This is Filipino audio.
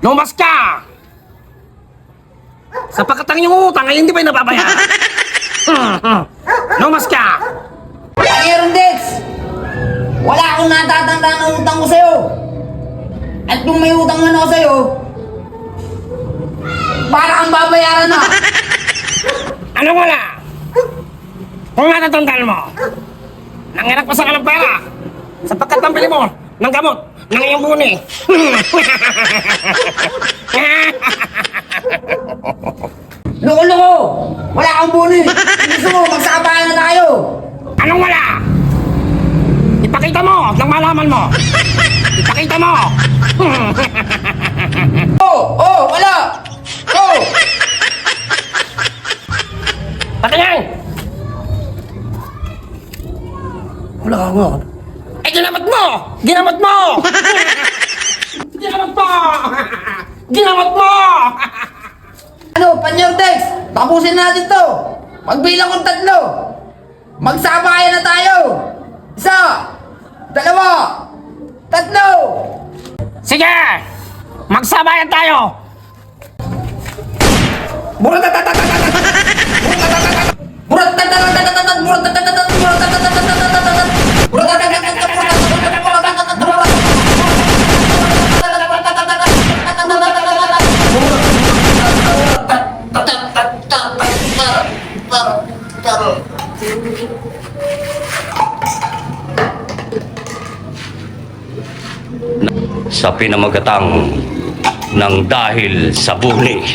Lumas ka! Sapagkat ang iyong utang ay hindi ba nababayaran? Lumas ka! Aaron Dex! Wala akong natatanda ng utang ko sa'yo. At kung may utang man ako sa'yo, para kang babayaran na. Ano wala? Kung natatandaan mo, nanginak pa sa kalang pera sapagkat ang bili mo ng gamot ng iyong buni. Loko-loko! Wala kang buni! Gusto mo, magsabayan na tayo! Anong wala? Ipakita mo nang malaman mo. Ipakita mo. Oh! Wala! Oh! Patingin! Wala ka nga. Eh, ginamot mo! Ginamot mo! Ginamot mo! Ginamot mo! Ano, Panyor Dex? Tapusin natin to! Magbilang kong 3! Magsabayan na tayo! 1, 2, 3! Sige! Magsabayan tayo! Sa pinamagatang ng dahil sa buni.